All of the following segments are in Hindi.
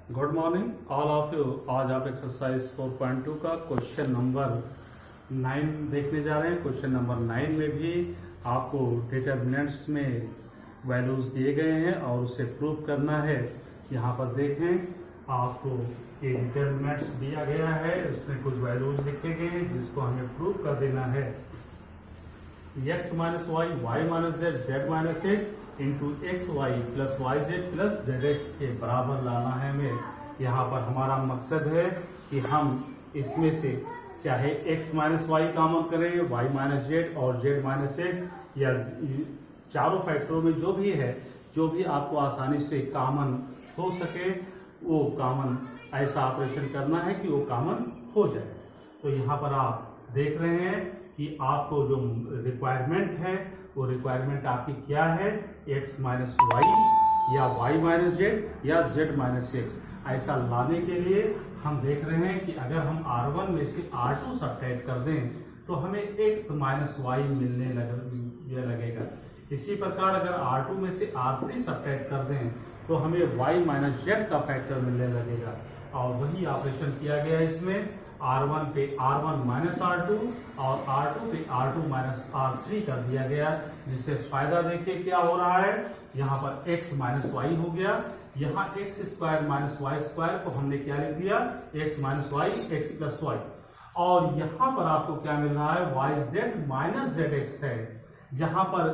Good morning all of you. आज आप एक्सरसाइज 4.2 का क्वेश्चन नंबर 9 देखने जा रहे हैं। क्वेश्चन नंबर 9 में भी आपको डिटर्मिनेंट्स में वैल्यूज दिए गए हैं और उसे प्रूव करना है। यहाँ पर देखें आपको ये डिटर्मिनेंट्स दिया गया है, उसमें कुछ वैल्यूज लिखे गए हैं जिसको हमें प्रूव कर देना है। x minus y, y minus z, z minus x into x y plus y z plus z x के बराबर लाना है हमें। यहाँ पर हमारा मकसद है कि हम इसमें से चाहे x माइनस वाई कॉमन करें, y माइनस जेड और z माइनस एक्स, या चारों फैक्टरों में जो भी है, जो भी आपको आसानी से कॉमन हो सके वो कॉमन ऐसा ऑपरेशन करना है कि वो कॉमन हो जाए। तो यहाँ पर आप देख रहे हैं कि आपको जो रिक्वायरमेंट है वो रिक्वायरमेंट आपकी क्या है, x माइनस वाई या y माइनस जेड या z माइनस एक्स। ऐसा लाने के लिए हम देख रहे हैं कि अगर हम R1 में से R2 सब्ट्रैक्ट कर दें तो हमें x माइनस वाई मिलने लगेगा। इसी प्रकार अगर R2 में से R3 सब्ट्रैक्ट कर दें तो हमें y माइनस जेड का फैक्टर मिलने लगेगा। और वही ऑपरेशन किया गया है इसमें, R1 पे R1 माइनस R2 और R2 पे R2 माइनस R3 कर दिया गया, जिससे फायदा देखिए क्या हो रहा है। यहाँ पर x माइनस वाई हो गया, यहाँ x square minus y square को हमने क्या लिख दिया, x minus y x plus y. और यहाँ पर आपको क्या मिल रहा है, y z minus z x है। जहाँ पर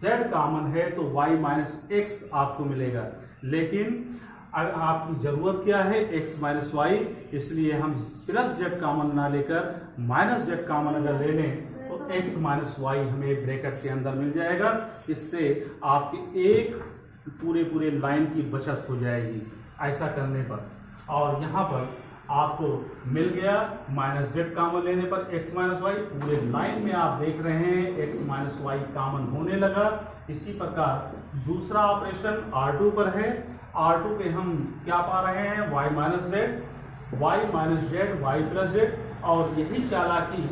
z कॉमन है तो y माइनस एक्स आपको मिलेगा, लेकिन अगर आपकी जरूरत क्या है, x माइनस वाई, इसलिए हम प्लस जेड कॉमन ना लेकर माइनस जेड कॉमन अगर ले लें तो x माइनस वाई हमें ब्रैकेट के अंदर मिल जाएगा। इससे आपकी एक पूरे लाइन की बचत हो जाएगी ऐसा करने पर। और यहाँ पर आपको मिल गया माइनस जेड कॉमन लेने पर x माइनस वाई, पूरे लाइन में आप देख रहे हैं x माइनस वाई कॉमन होने लगा। इसी प्रकार दूसरा ऑपरेशन R2 पर है। R2 पे हम क्या पा रहे हैं, y minus Z, y minus Z, y plus Z. और यही चालाकी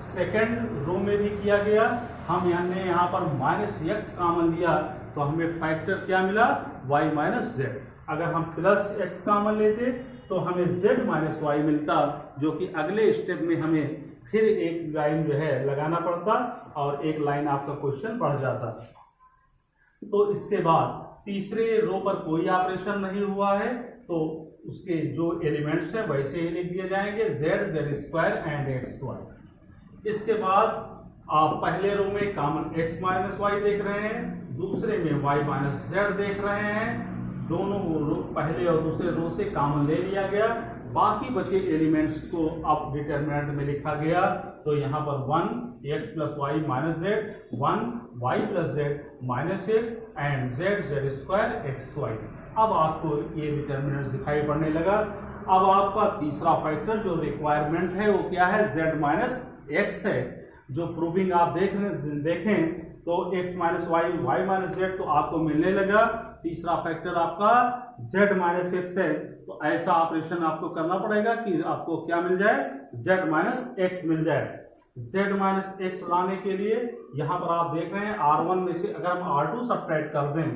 सेकेंड रो में भी किया गया। हम यहाँ पर माइनस एक्स कॉमन लिया तो हमें फैक्टर क्या मिला, y माइनस जेड। अगर हम प्लस एक्स कॉमन लेते तो हमें z माइनस वाई मिलता, जो कि अगले स्टेप में हमें फिर एक लाइन जो है लगाना पड़ता और एक लाइन आपका क्वेश्चन बढ़ जाता। तो इसके बाद तीसरे रो पर कोई ऑपरेशन नहीं हुआ है तो उसके जो एलिमेंट्स है वैसे ही लिख दिए जाएंगे, z, z square and x y. इसके बाद आप पहले रो में कॉमन x माइनस वाई देख रहे हैं, दूसरे में y माइनस जेड देख रहे हैं। दोनों पहले और दूसरे रो से कॉमन ले लिया गया, बाकी बचे एलिमेंट्स को अब डिटरमिनेंट में लिखा गया। तो यहाँ पर 1 x plus y minus z, 1 y plus z minus x and z square x y. अब आपको ये डिटरमिनेंट दिखाई पड़ने लगा। अब आपका तीसरा फैक्टर जो रिक्वायरमेंट है वो क्या है, z माइनस एक्स है। जो प्रूविंग आप देखें तो x minus y, y minus z तो आपको मिलने लगा। तीसरा फैक्टर आपका z माइनस एक्स है। तो ऐसा ऑपरेशन आपको करना पड़ेगा कि आपको क्या मिल जाए, z माइनस एक्स मिल जाए। z माइनस एक्स लाने के लिए यहाँ पर आप देख रहे हैं R1 में से अगर हम R2 सब्ट्रैक्ट कर दें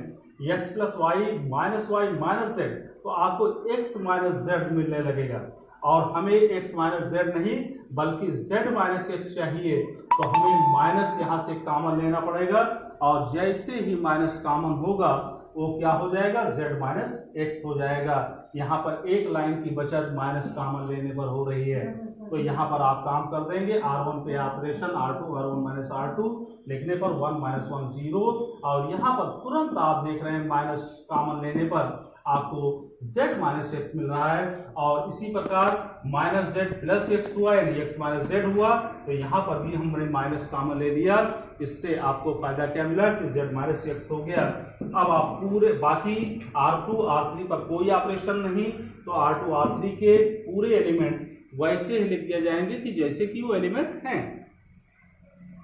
x plus y minus z तो आपको x माइनस जेड मिलने लगेगा। और हमें x माइनस जेड नहीं बल्कि z माइनस एक्स चाहिए, तो हमें माइनस यहाँ से कॉमन लेना पड़ेगा। और जैसे ही माइनस कॉमन होगा वो क्या हो जाएगा, z माइनस एक्स हो जाएगा। यहाँ पर एक लाइन की बचत माइनस कॉमन लेने पर हो रही है। तो यहाँ पर आप काम कर देंगे, R1 पे ऑपरेशन R1 माइनस R2 लिखने पर 1 माइनस 1 0। और यहाँ पर तुरंत आप देख रहे हैं माइनस कॉमन लेने पर आपको z माइनस एक्स मिल रहा है। और इसी प्रकार माइनस जेड प्लस एक्स हुआ यानी x माइनस जेड हुआ, तो यहाँ पर भी हमने माइनस कॉमन ले लिया। इससे आपको फायदा क्या मिला कि z माइनस एक्स हो गया। अब आप पूरे बाकी R2 R3 पर कोई ऑपरेशन नहीं, तो R2 R3 के पूरे एलिमेंट वैसे ही लिख दिए जाएंगे कि जैसे कि वो एलिमेंट हैं।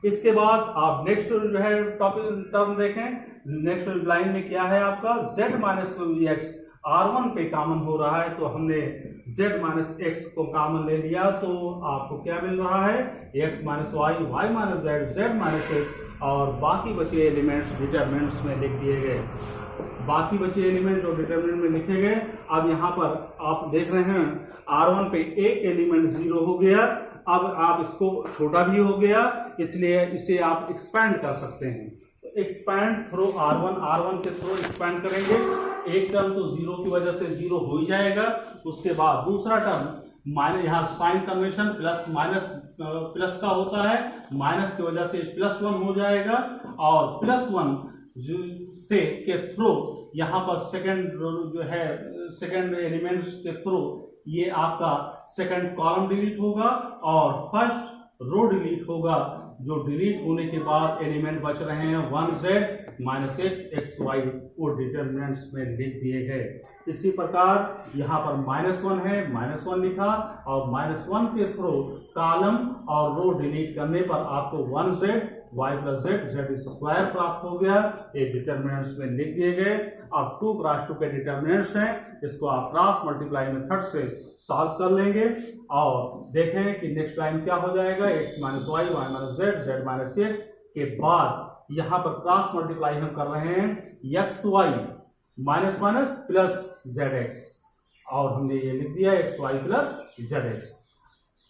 इसके बाद आप नेक्स्ट जो है टॉपिक टर्म देखें। नेक्स्ट लाइन में क्या है आपका, z माइनस एक्स R1 पे कॉमन हो रहा है, तो हमने z माइनस एक्स को कॉमन ले लिया। तो आपको क्या मिल रहा है, x minus y, y minus z, z minus x, और बाकी बचे एलिमेंट्स डिटरमिनेंट्स में लिख दिए गए। बाकी बचे एलिमेंट जो डिटरमिनेंट में लिखे गए। अब यहाँ पर आप देख रहे हैं R1 पे एक एलिमेंट 0 हो गया। अब आप इसको छोटा भी हो गया, इसलिए इसे आप एक्सपैंड कर सकते हैं। तो एक्सपैंड थ्रू R1 के थ्रू एक्सपैंड करेंगे। एक टर्म तो 0 की वजह से 0 हो ही जाएगा। उसके बाद दूसरा टर्म माइनस, यहाँ sign convention plus minus plus का होता है, माइनस की वजह से +1 हो जाएगा। और +1 से के थ्रू यहाँ पर सेकंड जो है सेकंड एलिमेंट्स के थ्रू ये आपका सेकंड कॉलम डिलीट होगा और फर्स्ट रो डिलीट होगा। जो डिलीट होने के बाद एलिमेंट बच रहे हैं 1z माइनस x y, वो डिटरमिनेंट्स में लिख दिए गए। इसी प्रकार यहाँ पर -1 है, -1 लिखा और -1 के थ्रू कॉलम और रो डिलीट करने पर आपको 1z y plus z square प्राप्त हो गया। ये डिटरमिनेंट्स में लिख दिए गए। अब 2 क्रॉस 2 के डिटरमिनेंट्स हैं, इसको आप क्रॉस मल्टीप्लाई मेथड से सॉल्व कर लेंगे और देखें कि नेक्स्ट लाइन क्या हो जाएगा, x minus y, y minus z, z minus x के बाद यहाँ पर क्रॉस मल्टीप्लाई हम कर रहे हैं x y minus minus plus z x, और हमने ये लिख दिया x y plus z x.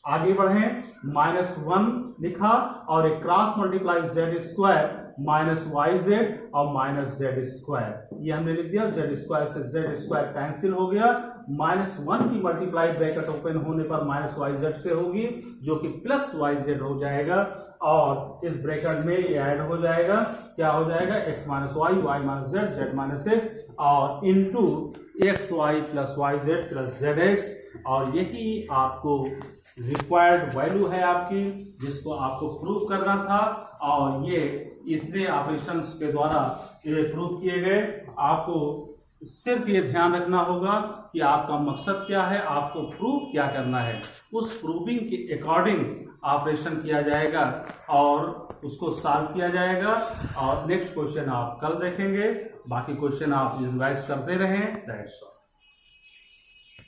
आगे बढ़े, -1 लिखा और एक cross multiply z square minus y z और माइनस जेड स्क्वायर, ये हमने लिख दिया। जेड स्क्वायर से जेड स्क्वायर कैंसिल हो गया। -1 की मल्टीप्लाई ब्रैकेट ओपन होने पर माइनस वाई जेड से होगी, जो कि प्लस वाई जेड हो जाएगा। और इस ब्रैकेट में ये ऐड हो जाएगा, क्या हो जाएगा, x minus y, y minus z, z minus x और into x y plus y z plus z x. और यही आपको रिक्वायर्ड वैल्यू है आपकी, जिसको आपको प्रूव करना था। और ये इतने ऑपरेशंस के द्वारा ये प्रूव किए गए। आपको सिर्फ ये ध्यान रखना होगा कि आपका मकसद क्या है, आपको प्रूव क्या करना है। उस प्रूविंग के अकॉर्डिंग ऑपरेशन किया जाएगा और उसको सॉल्व किया जाएगा। और नेक्स्ट क्वेश्चन आप कल देखेंगे। बाकी क्वेश्चन आप रिवाइज करते रहें। That's all.